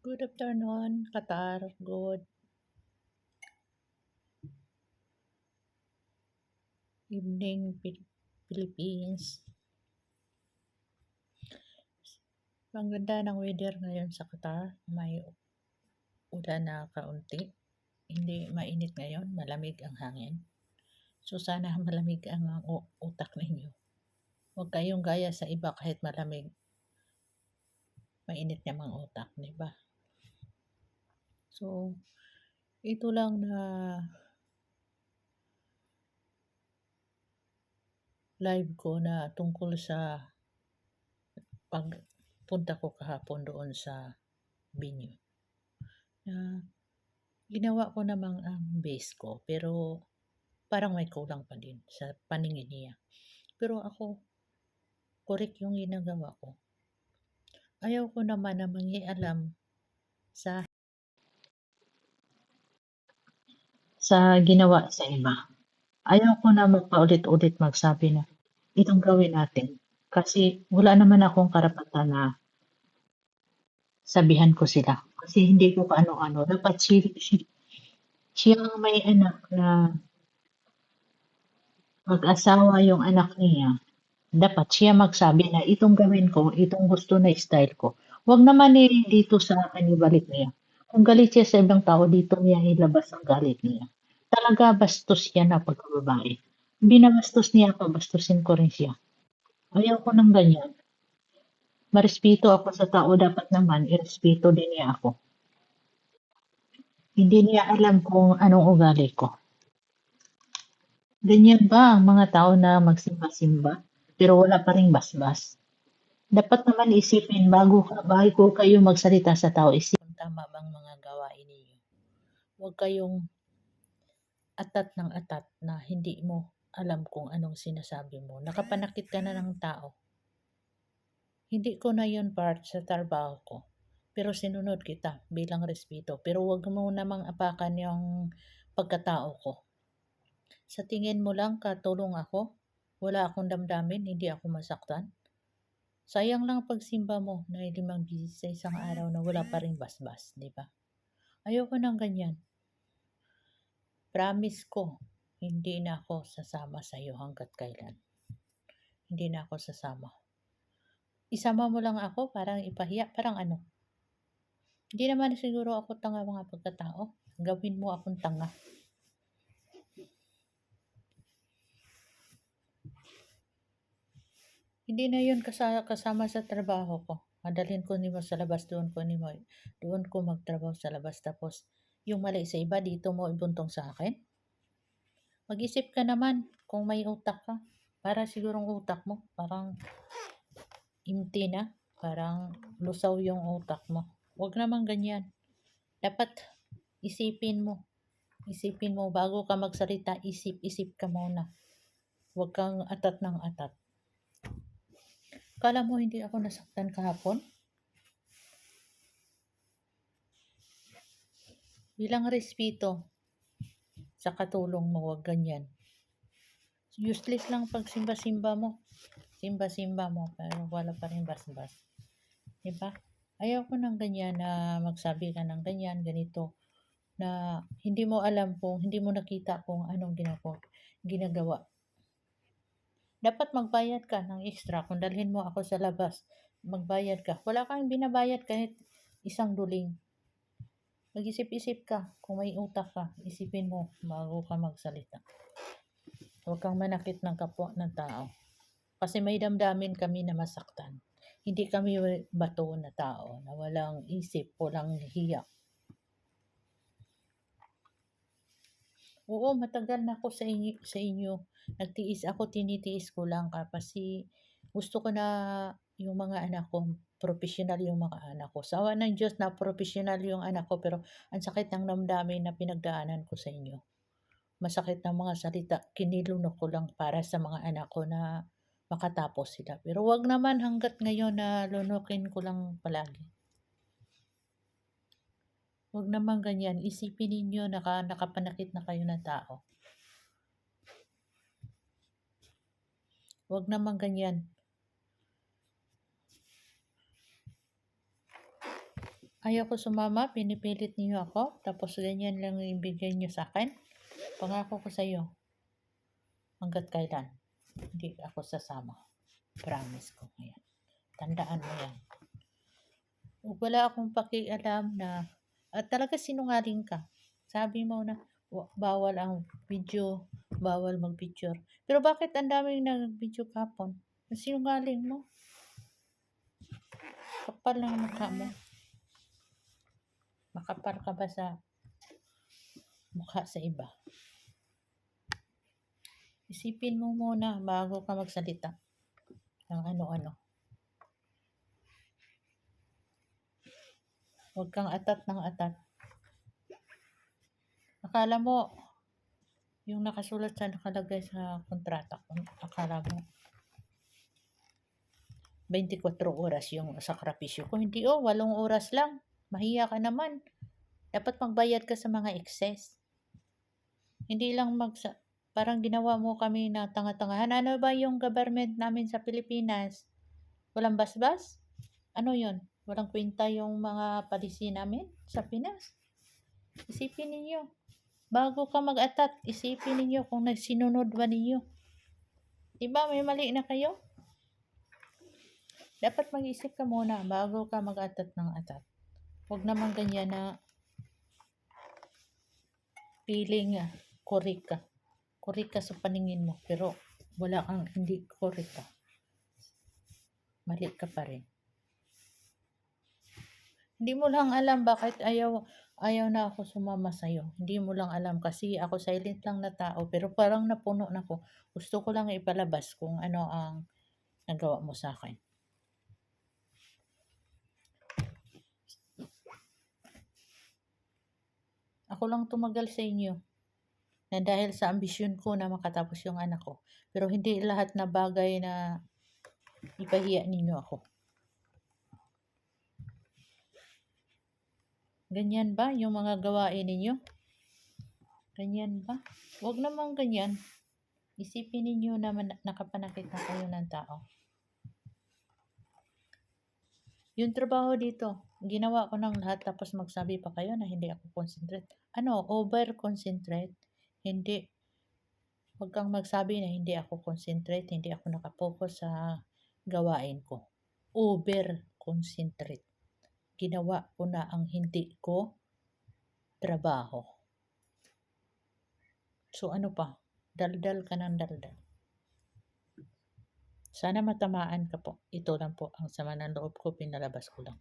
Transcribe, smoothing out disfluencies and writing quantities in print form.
Good afternoon, Qatar. Good evening, Philippines. Ang ganda ng weather ngayon sa Qatar. May ulan na kaunti. Hindi mainit ngayon, malamig ang hangin. So sana malamig ang utak ninyo. Huwag kayong gaya sa iba kahit malamig. Mainit namang utak, di ba? So, ito lang na live ko na tungkol sa pagpunta ko kahapon doon sa venue. Ginawa ko namang ang best ko, pero parang may kulang pa din sa paningin niya. Pero ako, correct yung ginagawa ko. Ayaw ko naman na mangialam sa ginawa sa iba. Ayaw ko na magpaulit-ulit magsabi na itong gawin natin. Kasi wala naman akong karapatan na sabihan ko sila. Kasi hindi ko kaano-ano. Dapat siya ang may anak na mag-asawa yung anak niya. Dapat siya magsabi na itong gawin ko, itong gusto na style ko. Huwag naman dito sa akin ibalik niya. Kung galit siya sa ibang tao, dito niya ilabas ang galit niya. Talaga bastos yan na pagkababae. Binabastos niya ako, bastusin ko rin siya. Ayaw ko ng ganyan. Marespeto ako sa tao, dapat naman irespeto din niya ako. Hindi niya alam kung anong ugali ko. Ganyan ba ang mga tao na magsimba-simba, pero wala pa ring basbas? Dapat naman isipin bago kayo magsalita sa tao, isipin tama bang mga gawain ninyo. Huwag kayong atat ng atat na hindi mo alam kung anong sinasabi mo. Nakapanakit ka na ng tao. Hindi ko na yun part sa trabaho ko. Pero sinunod kita bilang respeto. Pero huwag mo namang apakan yung pagkatao ko. Sa tingin mo lang katulong ako? Wala akong damdamin, hindi ako masaktan? Sayang lang pagsimba mo na 5 beses sa isang araw na wala pa ring basbas, di ba? Ayoko ng ganyan. Promise ko, hindi na ako sasama sa iyo hanggat kailan. Hindi na ako sasama. Isama mo lang ako, parang ipahiya, parang ano. Hindi naman siguro ako tanga mga pagkatao. Gawin mo akong tanga. Hindi na yun kasama sa trabaho ko. Madalhin ko nimo sa labas, doon ko magtrabaho sa labas. Tapos, yung mali sa iba, dito mo ibuntong sa akin. Mag-isip ka naman kung may utak ka. Para sigurong utak mo, parang empty na. Parang lusaw yung utak mo. Huwag naman ganyan. Dapat isipin mo. Isipin mo, bago ka magsalita, isip ka muna. Huwag kang atat ng atat. Kala mo hindi ako nasaktan kahapon? Bilang respeto sa katulong mo, huwag ganyan. Useless lang pag simba-simba mo. Simba-simba mo, pero wala pa rin basbas. Diba? Ayaw ko ng ganyan na magsabi ka ng ganyan, ganito, na hindi mo alam kung, hindi mo nakita kung anong ginagawa. Dapat magbayad ka ng extra kung dalhin mo ako sa labas. Magbayad ka. Wala kang binabayad kahit isang duling. Mag-isip-isip ka kung may utak ka. Isipin mo bago ka magsalita. Huwag kang manakit ng kapwa ng tao. Kasi may damdamin kami na masaktan. Hindi kami bato na tao na walang isip, walang hiya. Oo, matagal na ako sa inyo. Nagtiis ako, tinitiis ko lang kasi gusto ko na yung mga anak ko, professional yung mga anak ko. Sawa ng Diyos na professional yung anak ko, pero ang sakit ng damdamin na pinagdaanan ko sa inyo. Masakit ng mga salita, kinilunok ko lang para sa mga anak ko na makatapos sila. Pero wag naman hanggat ngayon na lunukin ko lang palagi. Wag naman ganyan. Isipin ninyo nakapanakit na kayo ng tao. Wag naman ganyan. Ayaw ko sumama, pinipilit niyo ako, tapos ganyan lang yung ibigay niyo sa akin. Pangako ko sa'yo, hanggat kailan, hindi ako sasama. Promise ko ngayon. Tandaan mo yan. Wala akong pakialam na, at talaga sinungaling ka. Sabi mo na, bawal ang video, bawal mag-picture. Pero bakit ang daming nag-video kapon? Ang sinungaling mo. Kapal ng mukha mo. Makapal ka ba sa mukha sa iba? Isipin mo muna bago ka magsalita ng ano-ano. Huwag kang atat ng atat. Akala mo, yung nakasulat sa nakalagay sa kontrata ko, akala mo 24 oras yung sakripisyo ko. Hindi 8 oras lang. Mahiya ka naman. Dapat magbayad ka sa mga excess. Hindi lang parang ginawa mo kami na tanga-tangahan. Ano ba yung government namin sa Pilipinas? Walang basbas? Ano yun? Walang kwenta yung mga palisi namin sa Pinas? Isipin ninyo. Bago ka mag-atat, isipin ninyo kung nagsinunod ba ninyo. Diba may mali na kayo? Dapat mag-isip ka muna bago ka mag-atat ng atat. Huwag naman ganyan na feeling correct ka. Correct ka sa paningin mo, pero wala kang hindi correct ka. Mali ka pa rin. Hindi mo lang alam bakit ayaw na ako sumama sa'yo. Hindi mo lang alam kasi ako silent lang na tao, pero parang napuno na ko. Gusto ko lang ipalabas kung ano ang nagawa mo sa akin. Ako lang tumagal sa inyo na dahil sa ambisyon ko na makatapos yung anak ko. Pero hindi lahat na bagay na ipahiya ninyo ako. Ganyan ba yung mga gawain ninyo? Ganyan ba? Huwag naman ganyan. Isipin ninyo na nakapanakit na kayo ng tao. Yung trabaho dito, ginawa ko ng lahat tapos magsabi pa kayo na hindi ako concentrate. Ano, over-concentrate? Hindi. Huwag kang magsabi na hindi ako concentrate, hindi ako nakapokus sa gawain ko. Over-concentrate. Ginawa ko na ang hindi ko trabaho. So ano pa? Daldal ka ng daldal. Sana matamaan ka po. Ito lang po ang sama ng loob ko, pinalabas ko lang.